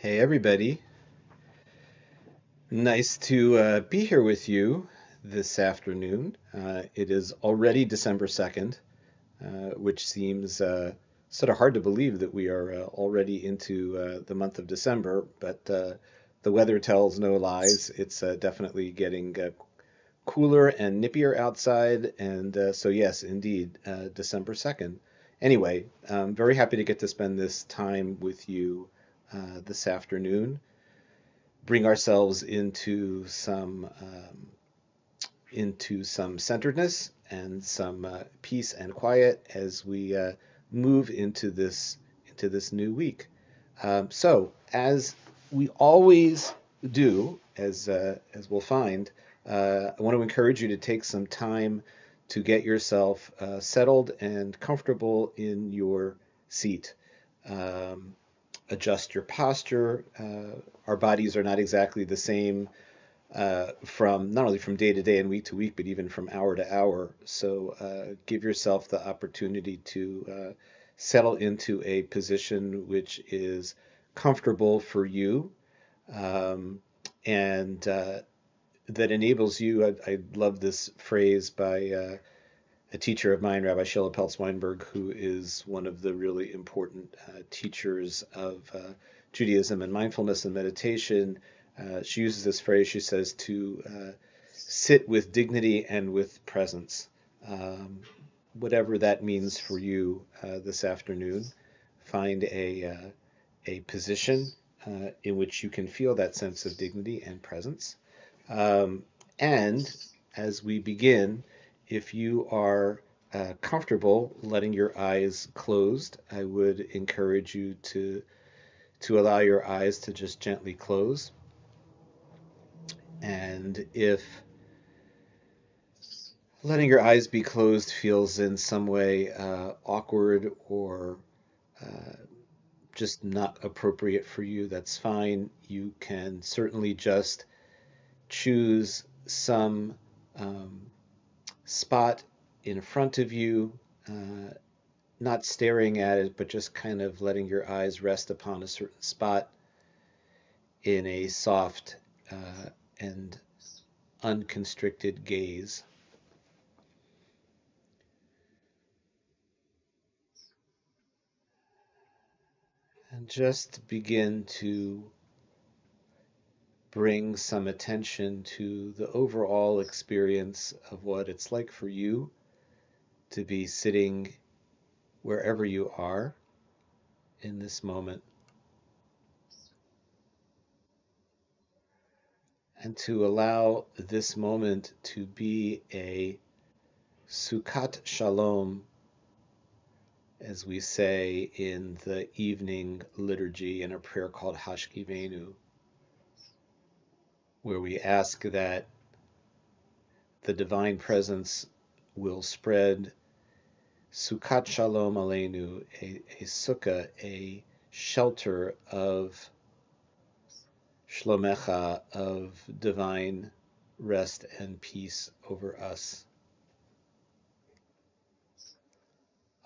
Hey everybody, nice to be here with you this afternoon. It is already December 2nd, which seems sort of hard to believe that we are already into the month of December, but the weather tells no lies. It's definitely getting cooler and nippier outside, and so yes, indeed, December 2nd. Anyway, I'm very happy to get to spend this time with you this afternoon, bring ourselves into some centeredness and some peace and quiet as we move into this new week. So, as we always do, as we'll find, I want to encourage you to take some time to get yourself settled and comfortable in your seat. Um, Adjust your posture. Our bodies are not exactly the same from not only from day to day and week to week, but even from hour to hour. So give yourself the opportunity to settle into a position which is comfortable for you, um, and that enables you. I love this phrase by a teacher of mine, Rabbi Weinberg, who is one of the really important teachers of Judaism and mindfulness and meditation. She uses this phrase, she says, to sit with dignity and with presence. Um, Whatever that means for you this afternoon, find a position in which you can feel that sense of dignity and presence. Um, and as we begin, if you are comfortable letting your eyes closed, I would encourage you to allow your eyes to just gently close. And if letting your eyes be closed feels in some way awkward or uh, just not appropriate for you, that's fine. You can certainly just choose some um, spot in front of you, not staring at it, but just kind of letting your eyes rest upon a certain spot in a soft and unconstricted gaze. And just begin to bring some attention to the overall experience of what it's like for you to be sitting wherever you are in this moment, and to allow this moment to be a Sukkot Shalom, as we say in the evening liturgy in a prayer called Hashkivenu, where we ask that the divine presence will spread Sukkot Shalom Aleinu, a sukkah, a shelter of Shlomecha, of divine rest and peace over us.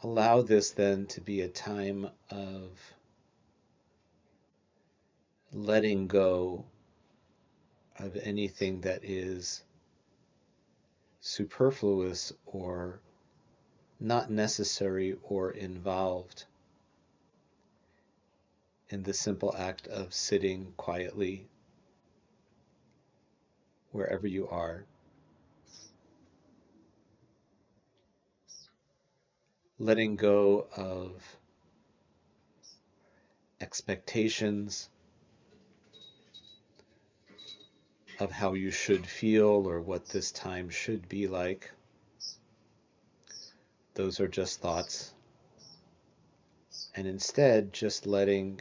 Allow this then to be a time of letting go of anything that is superfluous or not necessary or involved in the simple act of sitting quietly wherever you are, letting go of expectations of how you should feel or what this time should be like. Those are just thoughts. And instead, just letting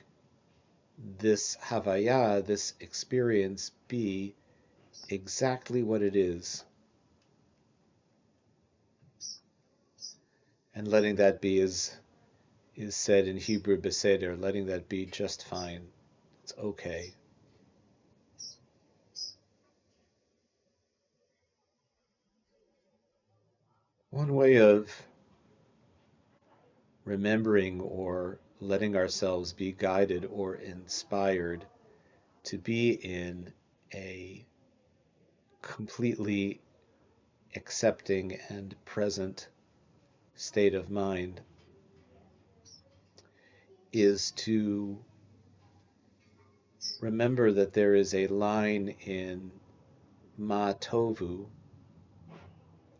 this Havaya, this experience, be exactly what it is, and letting that be, as is said in Hebrew, beseder, letting that be just fine. It's okay. One way of remembering or letting ourselves be guided or inspired to be in a completely accepting and present state of mind is to remember that there is a line in Ma Tovu,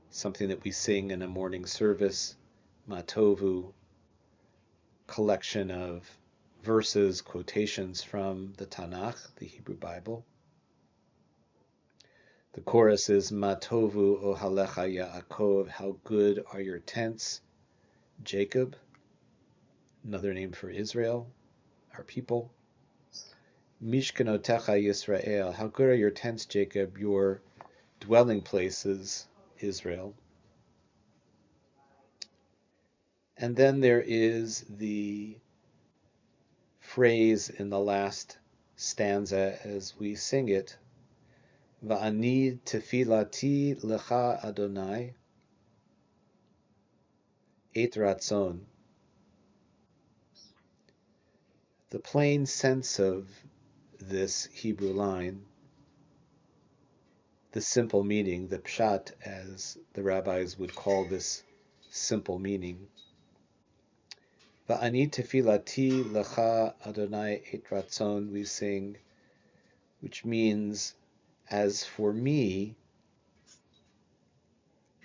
something that we sing in a morning service, Ma Tovu, collection of verses, quotations from the Tanakh, the Hebrew Bible. The chorus is Ma Tovu Ohalecha Yaakov, how good are your tents, Jacob, another name for Israel, our people. Mishkanotecha Yisrael, how good are your tents, Jacob, your dwelling places, Israel. And then there is the phrase in the last stanza as we sing it, Va'ani tefilati lecha Adonai et ratzon. The plain sense of this Hebrew line, the simple meaning, the pshat, as the rabbis would call this simple meaning, Va'ani tefilati lecha Adonai et ratzon, we sing, which means, as for me,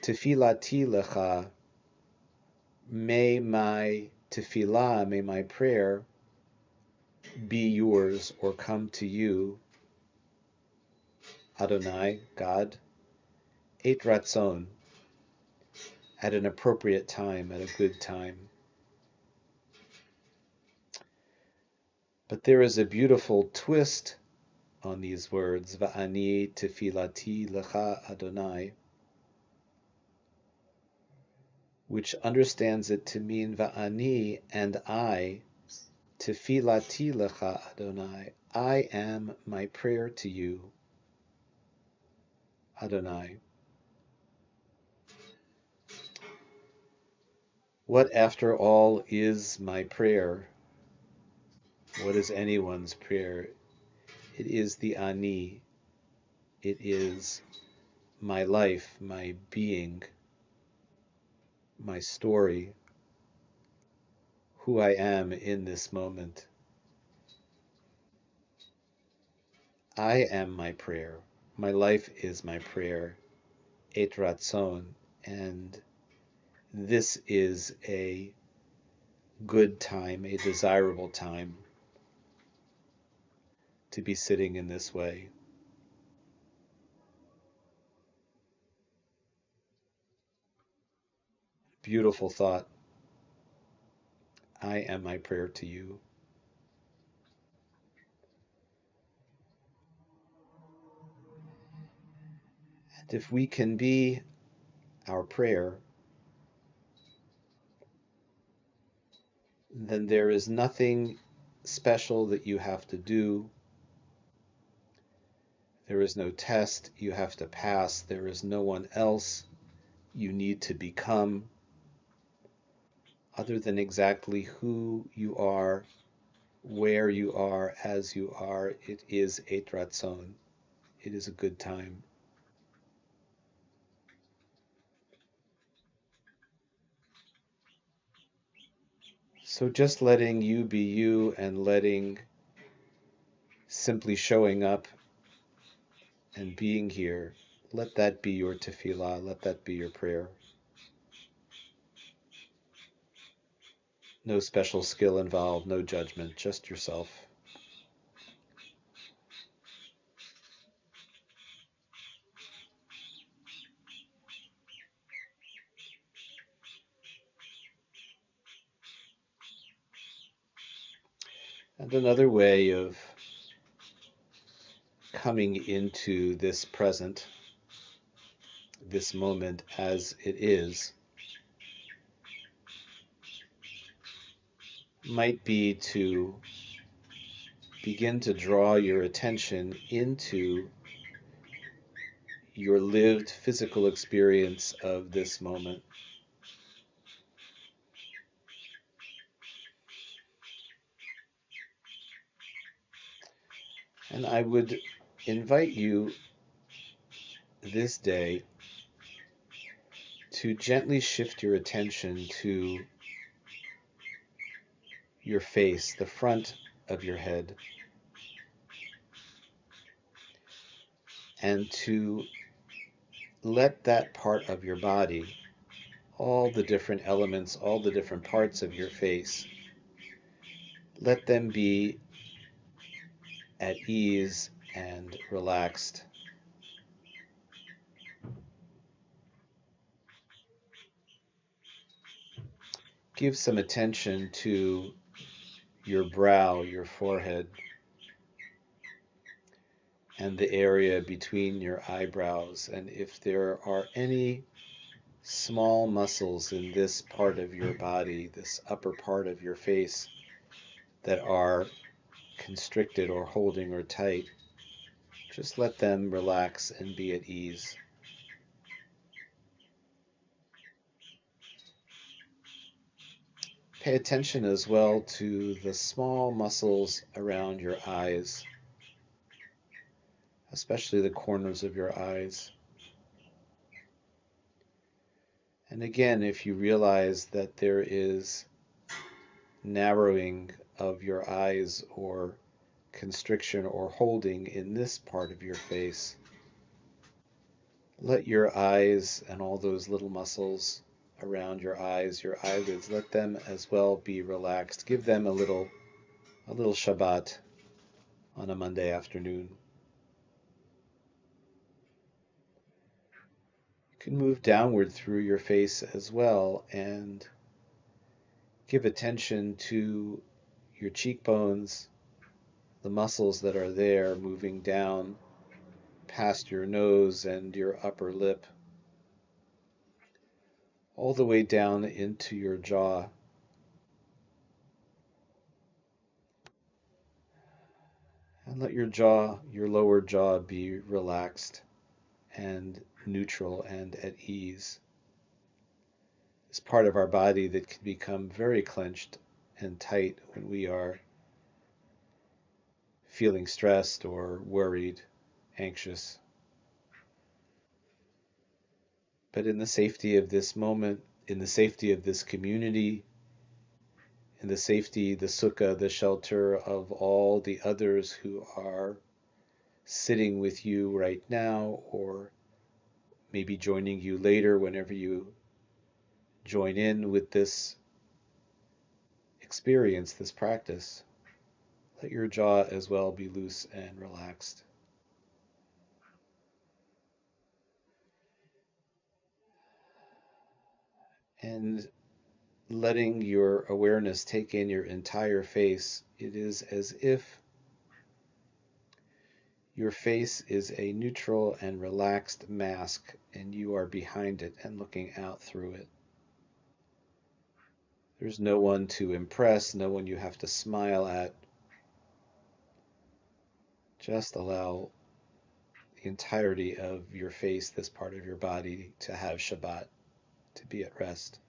tefilati lecha, may my tefillah, may my prayer be yours or come to you, Adonai, God, et ratzon, at an appropriate time, at a good time. But there is a beautiful twist on these words, Va'ani tefilati lecha Adonai, which understands it to mean Va'ani, and I, tefilati lecha Adonai, I am my prayer to you, Adonai. What, after all, is my prayer? What is anyone's prayer? It is the Ani. It is my life, my being, my story, who I am in this moment. I am my prayer. My life is my prayer, et ratzon, and this is a good time, a desirable time to be sitting in this way. Beautiful thought. I am my prayer to you. And if we can be our prayer, then there is nothing special that you have to do. There is no test you have to pass. There is no one else you need to become other than exactly who you are, where you are, as you are. It is et ratzon. It is a good time. So just letting you be you and letting simply showing up and being here, let that be your tefillah, let that be your prayer. No special skill involved, no judgment, just yourself. And another way of coming into this present, this moment as it is, might be to begin to draw your attention into your lived physical experience of this moment. And I would invite you this day to gently shift your attention to your face, the front of your head, and to let that part of your body, all the different elements, all the different parts of your face, let them be at ease and relaxed. Give some attention to your brow, your forehead, and the area between your eyebrows. And if there are any small muscles in this part of your body, this upper part of your face, that are constricted or holding or tight, just let them relax and be at ease. Pay attention as well to the small muscles around your eyes, especially the corners of your eyes. And again, if you realize that there is narrowing of your eyes or constriction or holding in this part of your face, let your eyes and all those little muscles around your eyes, your eyelids, let them as well be relaxed. Give them a little Shabbat on a Monday afternoon. You can move downward through your face as well and give attention to your cheekbones, the muscles that are there moving down past your nose and your upper lip, all the way down into your jaw. And let your jaw, your lower jaw, be relaxed and neutral and at ease. It's part of our body that can become very clenched and tight when we are feeling stressed or worried, anxious. But in the safety of this moment, in the safety of this community, in the safety, the sukkah, the shelter of all the others who are sitting with you right now, or maybe joining you later whenever you join in with this experience, this practice, let your jaw as well be loose and relaxed. And letting your awareness take in your entire face, it is as if your face is a neutral and relaxed mask, and you are behind it and looking out through it. There's no one to impress, no one you have to smile at. Just allow the entirety of your face, this part of your body, to have Shabbat, to be at rest.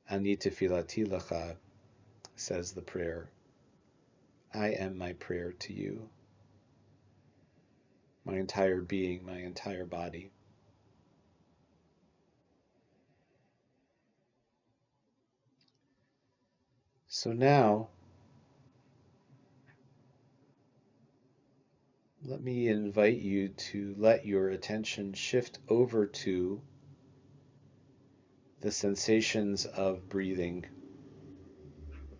Ani tefilati lecha, says the prayer. I am my prayer to you. My entire being, my entire body. So now, let me invite you to let your attention shift over to the sensations of breathing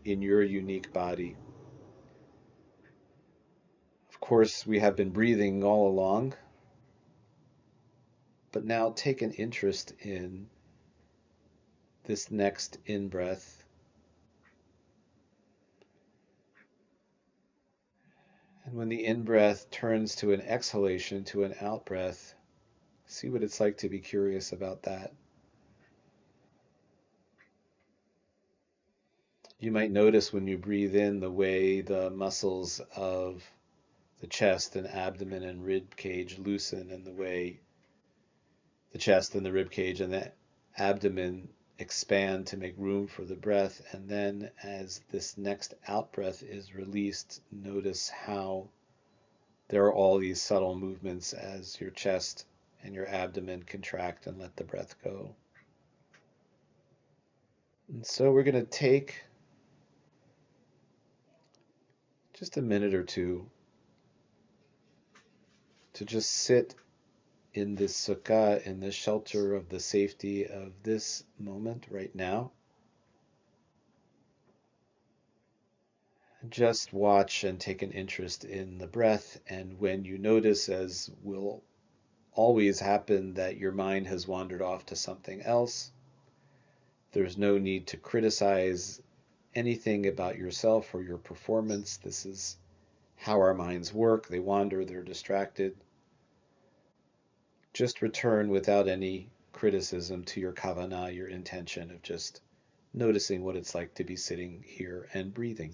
in your unique body. Of course, we have been breathing all along, but now take an interest in this next in-breath. And when the in-breath turns to an exhalation, to an out-breath, see what it's like to be curious about that. You might notice when you breathe in the way the muscles of the chest and abdomen and rib cage loosen, and the way the chest and the rib cage and the abdomen expand to make room for the breath. And then as this next out breath is released, notice how there are all these subtle movements as your chest and your abdomen contract and let the breath go. And so we're going to take just a minute or two to just sit in this sukkah, in this shelter of the safety of this moment right now. Just watch and take an interest in the breath, and when you notice, as will always happen, that your mind has wandered off to something else, there's no need to criticize anything about yourself or your performance. This is how our minds work. They wander, they're distracted. Just return without any criticism to your kavanah, your intention of just noticing what it's like to be sitting here and breathing.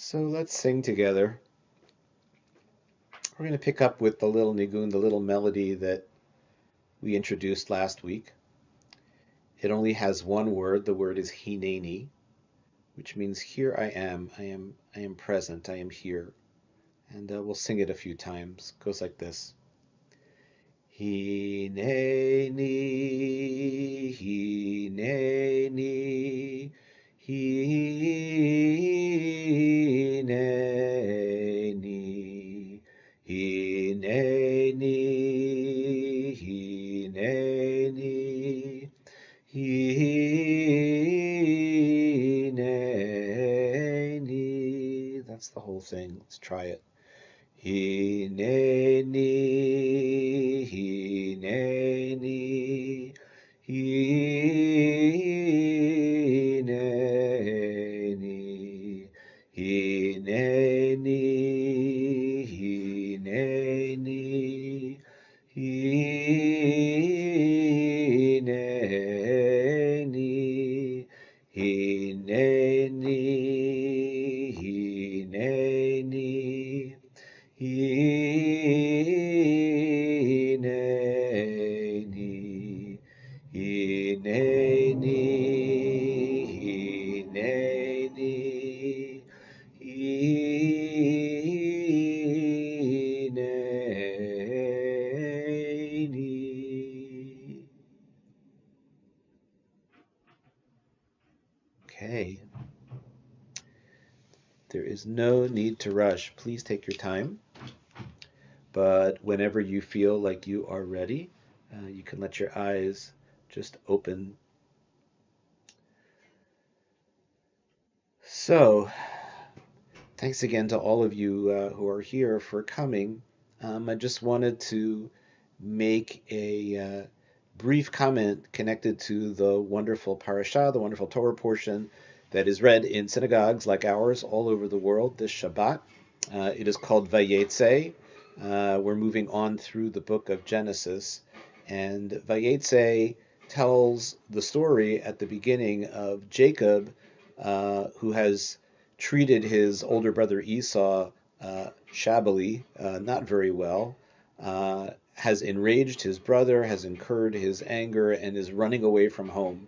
So let's sing together. We're going to pick up with the little nigun, the little melody that we introduced last week. It only has one word. The word is hineni, which means here I am. I am present. I am here. And we'll sing it a few times. It goes like this. Hineni, hineni, hineni, hineni, hineni, hineni. That's the whole thing. Let's try it. Hineni, hineni, hineni, hineni, hineni, hineni, hineni, hineni. Hineni, hineni, hineni, hineni. Okay. There is no need to rush. Please take your time. But whenever you feel like you are ready, you can let your eyes just open. So, thanks again to all of you who are here for coming. I just wanted to make a brief comment connected to the wonderful parashah, the wonderful Torah portion that is read in synagogues like ours all over the world this Shabbat. It is called Vayetze. We're moving on through the book of Genesis, and Vayetze tells the story at the beginning of Jacob, who has treated his older brother Esau shabbily, not very well, has enraged his brother, has incurred his anger, and is running away from home.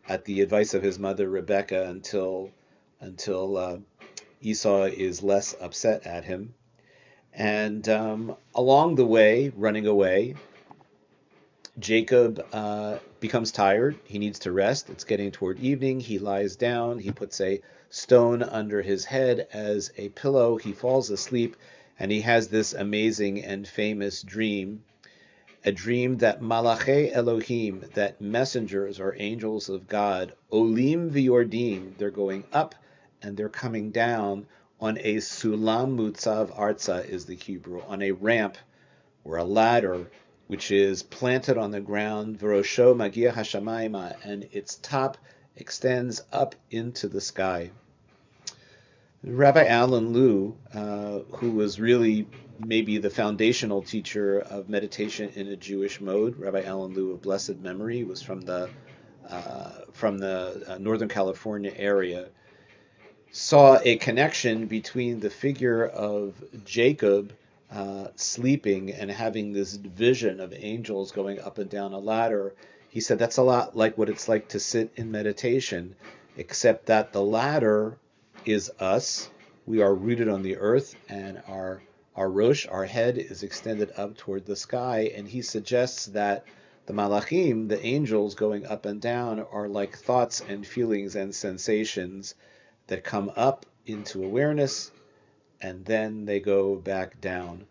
at the advice of his mother Rebecca until Esau is less upset at him. And along the way, running away, Jacob becomes tired. He needs to rest. It's getting toward evening. He lies down. He puts a stone under his head as a pillow. He falls asleep, and he has this amazing and famous dream, a dream that Malache Elohim, that messengers or angels of God, Olim v'yordim, they're going up and they're coming down on a sulam mutzav arza is the Hebrew, on a ramp or a ladder which is planted on the ground, Verosho Magia Hashamayma, and its top extends up into the sky. Rabbi Alan Lew, who was really maybe the foundational teacher of meditation in a Jewish mode, Rabbi Alan Lew of blessed memory, was from the Northern California area, saw a connection between the figure of Jacob sleeping and having this vision of angels going up and down a ladder. He said that's a lot like what it's like to sit in meditation, except that the ladder is us. We are rooted on the earth, and our rosh, our head, is extended up toward the sky. And he suggests that the malachim, the angels going up and down, are like thoughts and feelings and sensations that come up into awareness and then they go back down.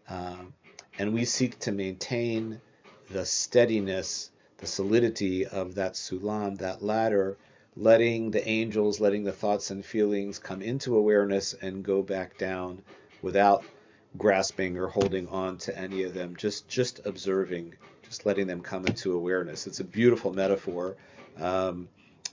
And we seek to maintain the steadiness, the solidity of that sulam, that ladder, letting the angels, letting the thoughts and feelings come into awareness and go back down without grasping or holding on to any of them, just observing, just letting them come into awareness. It's a beautiful metaphor. And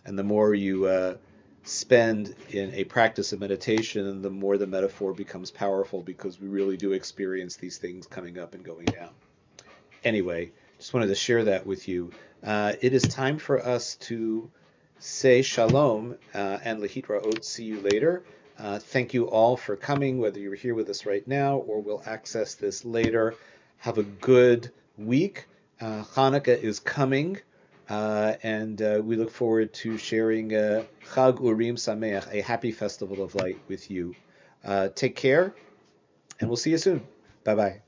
the more you spend in a practice of meditation, the more the metaphor becomes powerful, because we really do experience these things coming up and going down. Anyway, just wanted to share that with you. It is time for us to say shalom and lehitraot. See you later. Thank you all for coming, whether you're here with us right now or will access this later. Have a good week. Hanukkah is coming. And we look forward to sharing Chag Urim Sameach, a happy festival of light with you. Take care, and we'll see you soon. Bye-bye.